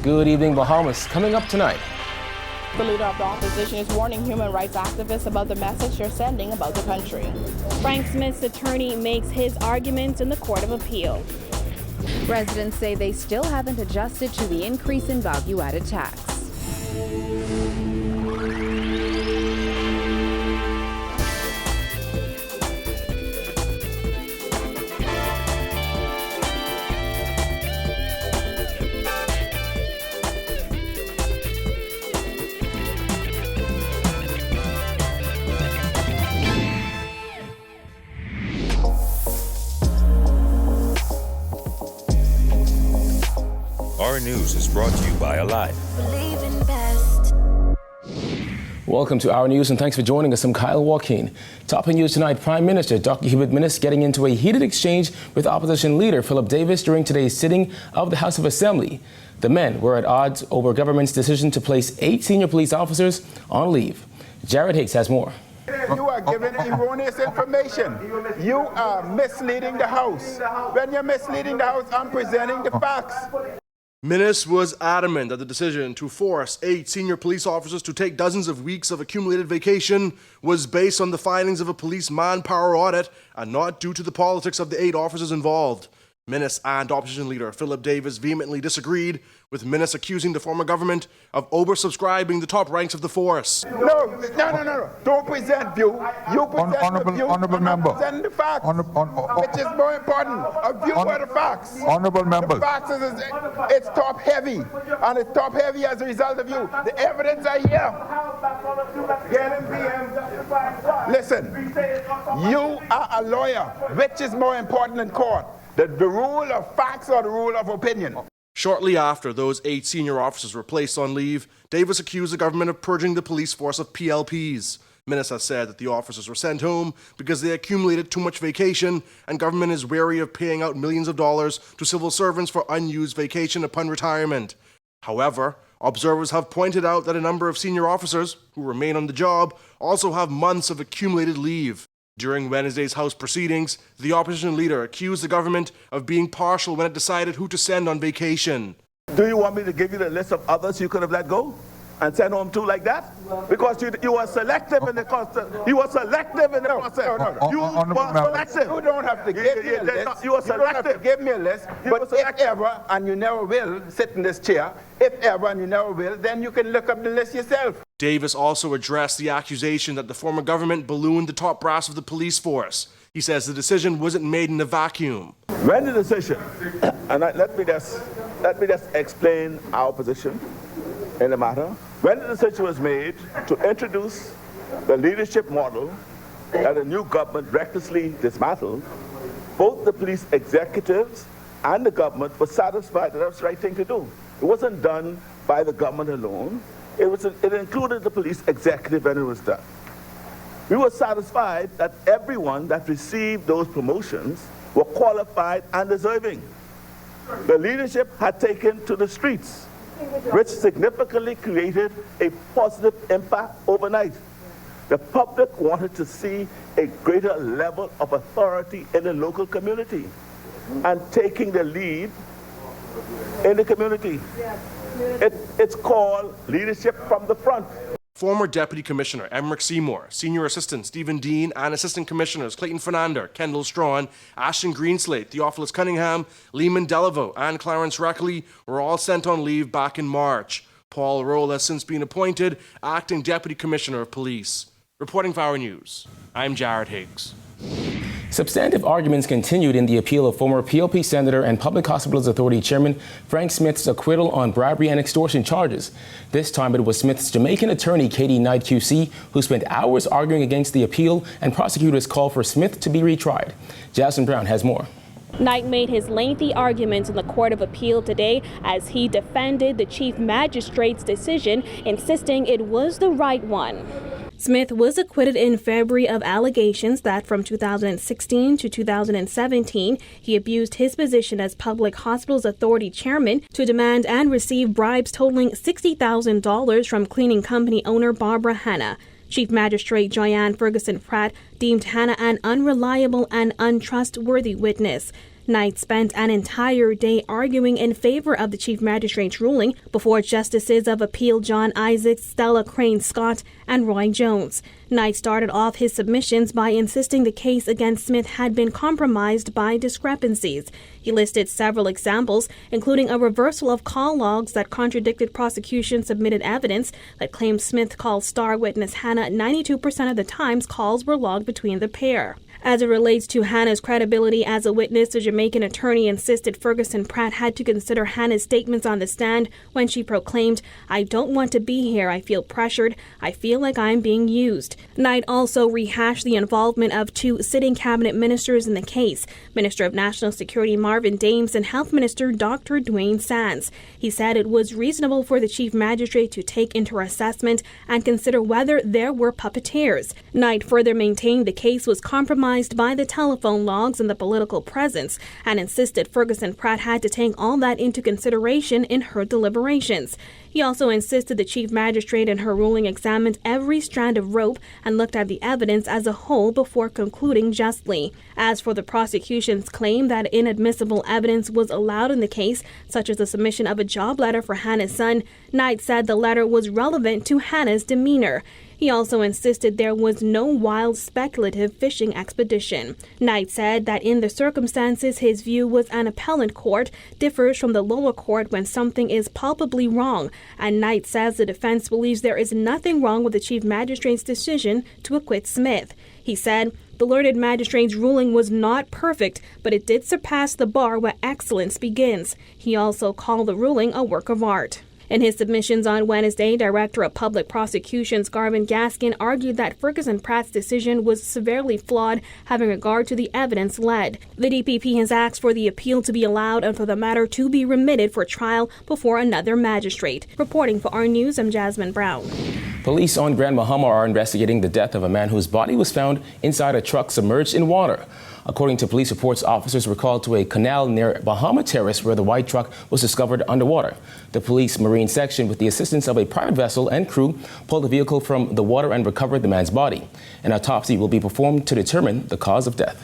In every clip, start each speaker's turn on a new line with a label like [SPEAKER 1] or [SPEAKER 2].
[SPEAKER 1] Good evening, Bahamas. Coming up tonight.
[SPEAKER 2] The leader of the opposition is warning human rights activists about the message they're sending about the country.
[SPEAKER 3] Frank Smith's attorney makes his arguments in the Court of Appeal.
[SPEAKER 4] Residents say they still haven't adjusted to the increase in value-added tax.
[SPEAKER 5] Our news is brought to you by Alive.
[SPEAKER 1] Welcome to Our News and thanks for joining us. I'm Kyle Joaquin. Topping news tonight, Prime Minister Dr. Hubert Minnis getting into a heated exchange with opposition leader Philip Davis during today's sitting of the House of Assembly. The men were at odds over government's decision to place 8 senior police officers on leave. Jared Higgs has more.
[SPEAKER 6] You are giving erroneous information. You are misleading the House. When you're misleading the House, I'm presenting the facts.
[SPEAKER 7] Minnis was adamant that the decision to force 8 senior police officers to take dozens of weeks of accumulated vacation was based on the findings of a police manpower audit and not due to the politics of the 8 officers involved. Minnis and opposition leader Philip Davis vehemently disagreed, with Minnis accusing the former government of oversubscribing the top ranks of the force.
[SPEAKER 6] No. Don't present view. You present the view.
[SPEAKER 8] Honorable member.
[SPEAKER 6] Present the facts. Which is more important. A view or the facts.
[SPEAKER 8] Honorable members.
[SPEAKER 6] The facts is it's top heavy. And it's top heavy as a result of you. The evidence are here. Listen, you are a lawyer. Which is more important in court? The rule of facts or the rule of opinion?
[SPEAKER 7] Shortly after those 8 senior officers were placed on leave, Davis accused the government of purging the police force of PLPs. Minnis has said that the officers were sent home because they accumulated too much vacation, and government is wary of paying out millions of dollars to civil servants for unused vacation upon retirement. However, observers have pointed out that a number of senior officers who remain on the job also have months of accumulated leave. During Wednesday's House proceedings, the opposition leader accused the government of being partial when it decided who to send on vacation.
[SPEAKER 9] Do you want me to give you the list of others you could have let go and sent home too like that? Because you were selective in the process. You were selective in the process. You were selective.
[SPEAKER 6] You don't have to give me a list.
[SPEAKER 9] You were selective.
[SPEAKER 6] Give me a list. But if ever, and you never will, sit in this chair, if ever and you never will, then you can look up the list yourself.
[SPEAKER 7] Davis also addressed the accusation that the former government ballooned the top brass of the police force. He says the decision wasn't made in a vacuum.
[SPEAKER 9] When the decision, and let me just explain our position in the matter. When the decision was made to introduce the leadership model that the new government recklessly dismantled, both the police executives and the government were satisfied that that was the right thing to do. It wasn't done by the government alone. It included the police executive when it was done. We were satisfied that everyone that received those promotions were qualified and deserving. The leadership had taken to the streets, which significantly created a positive impact overnight. The public wanted to see a greater level of authority in the local community and taking the lead in the community. It's called leadership from the front.
[SPEAKER 7] Former Deputy Commissioner Emmerich Seymour, Senior Assistant Stephen Dean, and Assistant Commissioners Clayton Fernander, Kendall Strawn, Ashton Greenslade, Theophilus Cunningham, Lehman Delaveau, and Clarence Reckley were all sent on leave back in March. Paul Roll has since been appointed Acting Deputy Commissioner of Police. Reporting for Our News, I'm Jared Higgs.
[SPEAKER 1] Substantive arguments continued in the appeal of former PLP Senator and Public Hospitals Authority Chairman Frank Smith's acquittal on bribery and extortion charges. This time it was Smith's Jamaican attorney Katie Knight QC who spent hours arguing against the appeal, and prosecutors called for Smith to be retried. Jasmine Brown has more.
[SPEAKER 3] Knight made his lengthy arguments in the Court of Appeal today as he defended the Chief Magistrate's decision, insisting it was the right one. Smith was acquitted in February of allegations that from 2016 to 2017, he abused his position as Public Hospitals Authority chairman to demand and receive bribes totaling $60,000 from cleaning company owner Barbara Hanna. Chief Magistrate Joyanne Ferguson Pratt deemed Hanna an unreliable and untrustworthy witness. Knight spent an entire day arguing in favor of the Chief Magistrate's ruling before Justices of Appeal John Isaacs, Stella Crane Scott, and Roy Jones. Knight started off his submissions by insisting the case against Smith had been compromised by discrepancies. He listed several examples, including a reversal of call logs that contradicted prosecution-submitted evidence that claimed Smith called star witness Hannah 92% of the times calls were logged between the pair. As it relates to Hannah's credibility as a witness, the Jamaican attorney insisted Ferguson Pratt had to consider Hannah's statements on the stand when she proclaimed, "I don't want to be here. I feel pressured. I feel like I'm being used." Knight also rehashed the involvement of two sitting cabinet ministers in the case, Minister of National Security Marvin Dames and Health Minister Dr. Dwayne Sands. He said it was reasonable for the Chief Magistrate to take into assessment and consider whether there were puppeteers. Knight further maintained the case was compromised by the telephone logs and the political presence, and insisted Ferguson Pratt had to take all that into consideration in her deliberations. He also insisted the Chief Magistrate in her ruling examined every strand of rope and looked at the evidence as a whole before concluding justly. As for the prosecution's claim that inadmissible evidence was allowed in the case, such as the submission of a job letter for Hannah's son, Knight said the letter was relevant to Hannah's demeanor. He also insisted there was no wild speculative fishing expedition. Knight said that in the circumstances, his view was an appellate court differs from the lower court when something is palpably wrong, and Knight says the defense believes there is nothing wrong with the Chief Magistrate's decision to acquit Smith. He said, "The learned magistrate's ruling was not perfect, but it did surpass the bar where excellence begins." He also called the ruling a work of art. In his submissions on Wednesday, Director of Public Prosecutions Garvin Gaskin argued that Ferguson Pratt's decision was severely flawed, having regard to the evidence led. The DPP has asked for the appeal to be allowed and for the matter to be remitted for trial before another magistrate. Reporting for our news, I'm Jasmine Brown.
[SPEAKER 1] Police on Grand Bahama are investigating the death of a man whose body was found inside a truck submerged in water. According to police reports, officers were called to a canal near Bahama Terrace where the white truck was discovered underwater. The police marine section, with the assistance of a private vessel and crew, pulled the vehicle from the water and recovered the man's body. An autopsy will be performed to determine the cause of death.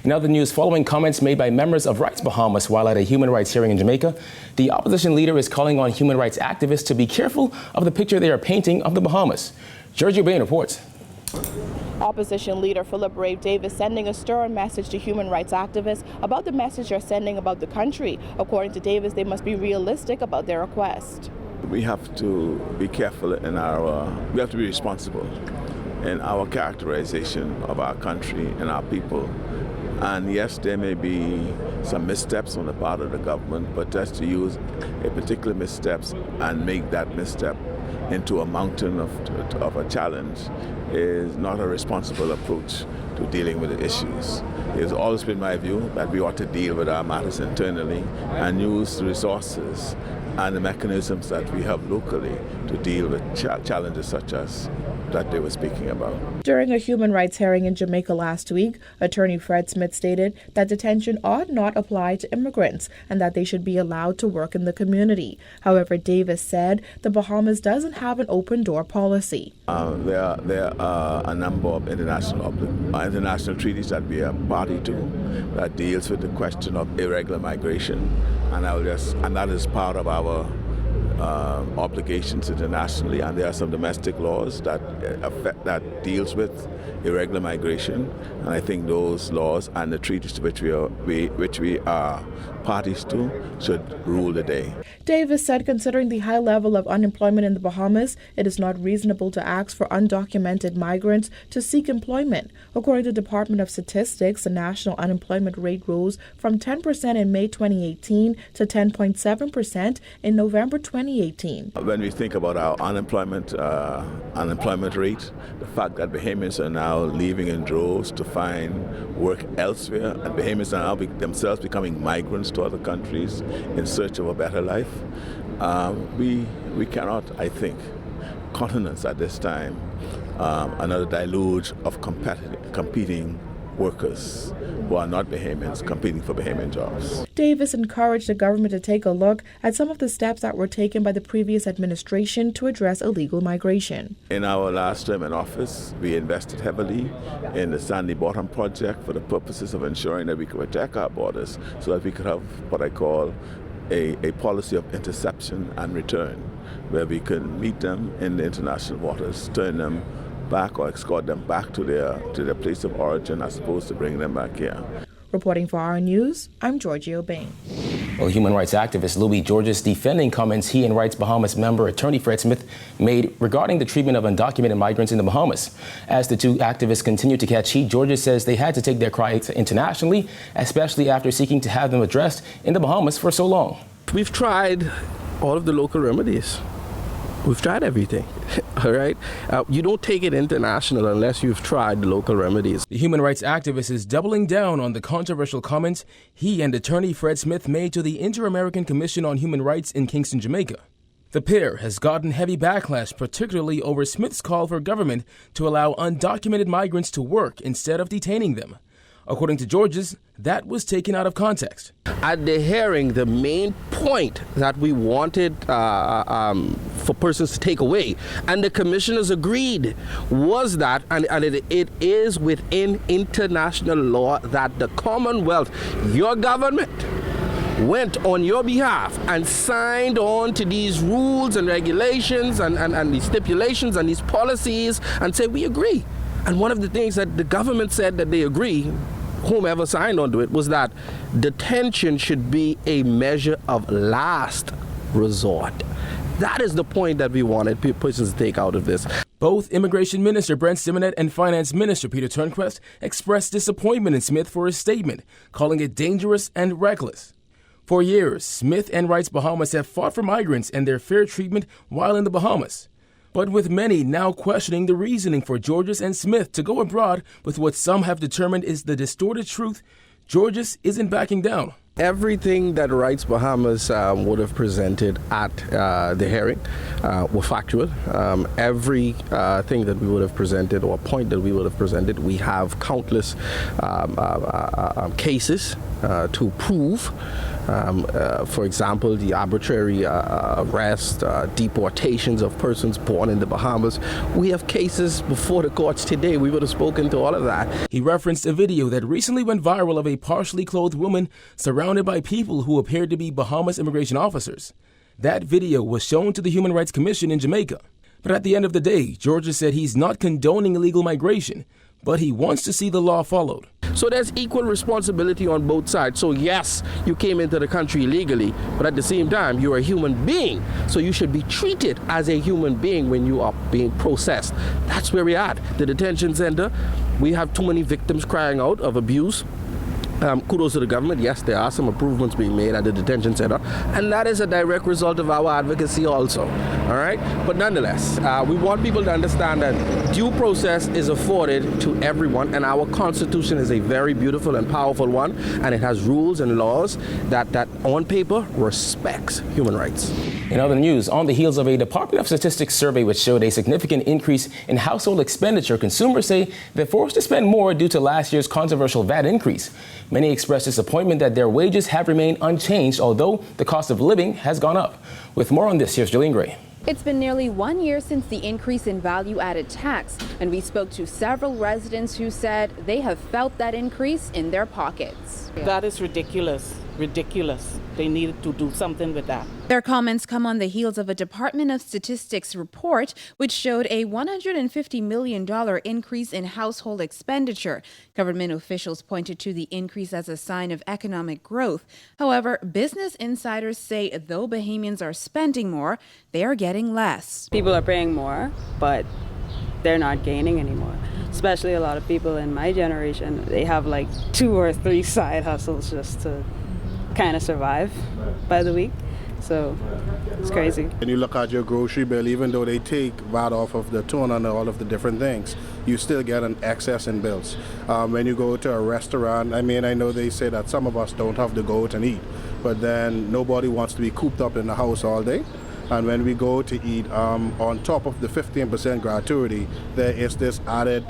[SPEAKER 1] In other news, following comments made by members of Rights Bahamas while at a human rights hearing in Jamaica, the opposition leader is calling on human rights activists to be careful of the picture they are painting of the Bahamas. Giorgio Bain reports.
[SPEAKER 2] Opposition leader Philip Brave Davis sending a stern message to human rights activists about the message they're sending about the country. According to Davis, they must be realistic about their request.
[SPEAKER 9] We have to be careful we have to be responsible in our characterization of our country and our people. And yes, there may be some missteps on the part of the government, but just to use a particular missteps and make that misstep into a mountain of a challenge is not a responsible approach to dealing with the issues. It has always been my view that we ought to deal with our matters internally and use the resources and the mechanisms that we have locally to deal with challenges such as that they were speaking about.
[SPEAKER 2] During a human rights hearing in Jamaica last week, Attorney Fred Smith stated that detention ought not apply to immigrants and that they should be allowed to work in the community. However, Davis said the Bahamas doesn't have an open door policy.
[SPEAKER 9] There are a number of international treaties that we are party to that deals with the question of irregular migration, and that is part of our obligations internationally, and there are some domestic laws that deals with irregular migration, and I think those laws and the treaties to which we are parties to should rule the day.
[SPEAKER 2] Davis said considering the high level of unemployment in the Bahamas, it is not reasonable to ask for undocumented migrants to seek employment. According to the Department of Statistics, the national unemployment rate rose from 10% in May 2018 to 10.7% in November 2018.
[SPEAKER 9] When we think about our unemployment rate, the fact that Bahamians are now leaving in droves to find work elsewhere, and Bahamians are now themselves becoming migrants to other countries in search of a better life, we cannot, I think, countenance at this time another deluge of competing workers who are not Bahamians competing for Bahamian jobs.
[SPEAKER 2] Davis encouraged the government to take a look at some of the steps that were taken by the previous administration to address illegal migration.
[SPEAKER 9] In our last term in office, we invested heavily in the Sandy Bottom Project for the purposes of ensuring that we could protect our borders so that we could have what I call a policy of interception and return, where we can meet them in the international waters, turn them back or escort them back to their place of origin as opposed to bringing them back here.
[SPEAKER 2] Reporting for our news, I'm Georgia Bain.
[SPEAKER 1] Well, human rights activist Louis Georges defending comments he and Rights Bahamas member attorney Fred Smith made regarding the treatment of undocumented migrants in the Bahamas. As the two activists continue to catch heat, Georges says they had to take their cry internationally, especially after seeking to have them addressed in the Bahamas for so long.
[SPEAKER 8] We've tried all of the local remedies. We've tried everything, all right? You don't take it international unless you've tried the local remedies.
[SPEAKER 1] The human rights activist is doubling down on the controversial comments he and attorney Fred Smith made to the Inter-American Commission on Human Rights in Kingston, Jamaica. The pair has gotten heavy backlash, particularly over Smith's call for government to allow undocumented migrants to work instead of detaining them. According to Georges, that was taken out of context.
[SPEAKER 8] At the hearing, the main point that we wanted for persons to take away, and the commissioners agreed, was that, and it is within international law, that the Commonwealth, your government, went on your behalf and signed on to these rules and regulations and these stipulations and these policies and said, we agree. And one of the things that the government said that they agree, whomever signed onto it, was that detention should be a measure of last resort. That is the point that we wanted persons to take out of this.
[SPEAKER 1] Both Immigration Minister Brent Simonet and Finance Minister Peter Turnquest expressed disappointment in Smith for his statement, calling it dangerous and reckless. For years, Smith and Rights Bahamas have fought for migrants and their fair treatment while in the Bahamas. But with many now questioning the reasoning for Georges and Smith to go abroad with what some have determined is the distorted truth, Georges isn't backing down.
[SPEAKER 8] Everything that Rights Bahamas would have presented at the hearing were factual. Every thing that we would have presented or point that we would have presented, we have countless cases to prove. For example, the arbitrary arrest, deportations of persons born in the Bahamas. We have cases before the courts today. We would have spoken to all of that.
[SPEAKER 1] He referenced a video that recently went viral of a partially clothed woman surrounded by people who appeared to be Bahamas immigration officers. That video was shown to the Human Rights Commission in Jamaica. But at the end of the day, Georgia said he's not condoning illegal migration, but he wants to see the law followed.
[SPEAKER 8] So there's equal responsibility on both sides. So yes, you came into the country illegally, but at the same time, you're a human being. So you should be treated as a human being when you are being processed. That's where we're at. The detention center, we have too many victims crying out of abuse. Kudos to the government. Yes, there are some improvements being made at the detention center, and that is a direct result of our advocacy also. All right? But nonetheless, we want people to understand that due process is afforded to everyone, and our Constitution is a very beautiful and powerful one, and it has rules and laws that on paper respects human rights.
[SPEAKER 1] In other news, on the heels of a Department of Statistics survey which showed a significant increase in household expenditure, consumers say they're forced to spend more due to last year's controversial VAT increase. Many express disappointment that their wages have remained unchanged, although the cost of living has gone up. With more on this, here's Jillian Gray.
[SPEAKER 4] It's been nearly 1 year since the increase in value-added tax, and we spoke to several residents who said they have felt that increase in their pockets.
[SPEAKER 10] That is ridiculous. Ridiculous. They needed to do something with that.
[SPEAKER 4] Their comments come on the heels of a Department of Statistics report which showed a $150 million increase in household expenditure. Government officials pointed to the increase as a sign of economic growth. However, business insiders say though Bahamians are spending more, they are getting less.
[SPEAKER 11] People are paying more, but they're not gaining anymore. Especially a lot of people in my generation, they have like 2 or 3 side hustles just to kind of survive by the week. So it's crazy.
[SPEAKER 12] And you look at your grocery bill, even though they take VAT off of the tune and all of the different things, you still get an excess in bills. When you go to a restaurant, I know they say that some of us don't have to go out and eat, but then nobody wants to be cooped up in the house all day. And when we go to eat, on top of the 15% gratuity, there is this added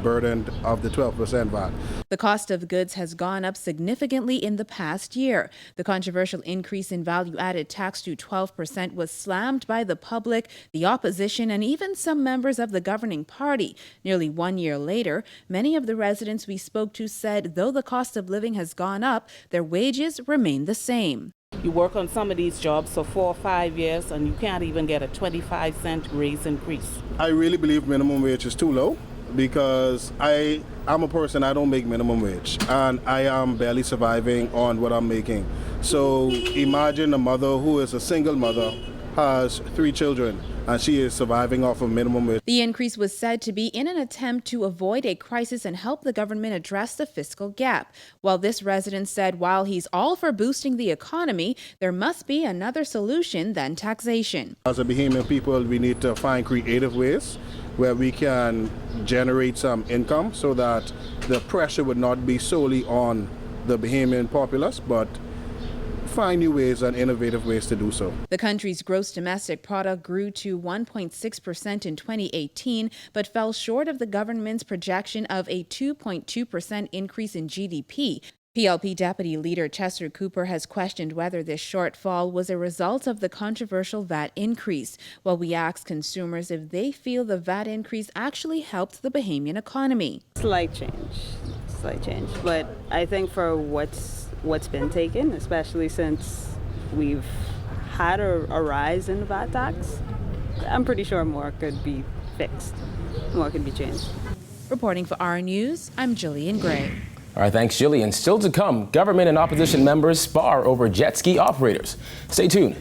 [SPEAKER 12] burden of the 12% VAT.
[SPEAKER 4] The cost of goods has gone up significantly in the past year. The controversial increase in value-added tax to 12% was slammed by the public, the opposition, and even some members of the governing party. Nearly 1 year later, many of the residents we spoke to said though the cost of living has gone up, their wages remain the same.
[SPEAKER 10] You work on some of these jobs for 4 or 5 years and you can't even get a 25-cent raise increase.
[SPEAKER 12] I really believe minimum wage is too low because I'm a person, I don't make minimum wage, and I am barely surviving on what I'm making. So imagine a mother who is a single mother, has 3 children, and she is surviving off of minimum wage.
[SPEAKER 4] The increase was said to be in an attempt to avoid a crisis and help the government address the fiscal gap. While this resident said while he's all for boosting the economy, there must be another solution than taxation.
[SPEAKER 12] As a Bahamian people, we need to find creative ways where we can generate some income so that the pressure would not be solely on the Bahamian populace, but find new ways and innovative ways to do so.
[SPEAKER 4] The country's gross domestic product grew to 1.6% in 2018, but fell short of the government's projection of a 2.2% increase in GDP. PLP Deputy Leader Chester Cooper has questioned whether this shortfall was a result of the controversial VAT increase, while we asked consumers if they feel the VAT increase actually helped the Bahamian economy.
[SPEAKER 11] Slight change, but I think for what's been taken, especially since we've had a rise in the VAT tax, I'm pretty sure more could be fixed, more could be changed.
[SPEAKER 4] Reporting for our News, I'm Jillian Gray.
[SPEAKER 1] All right, thanks, Jillian. Still to come, government and opposition members spar over jet ski operators. Stay tuned.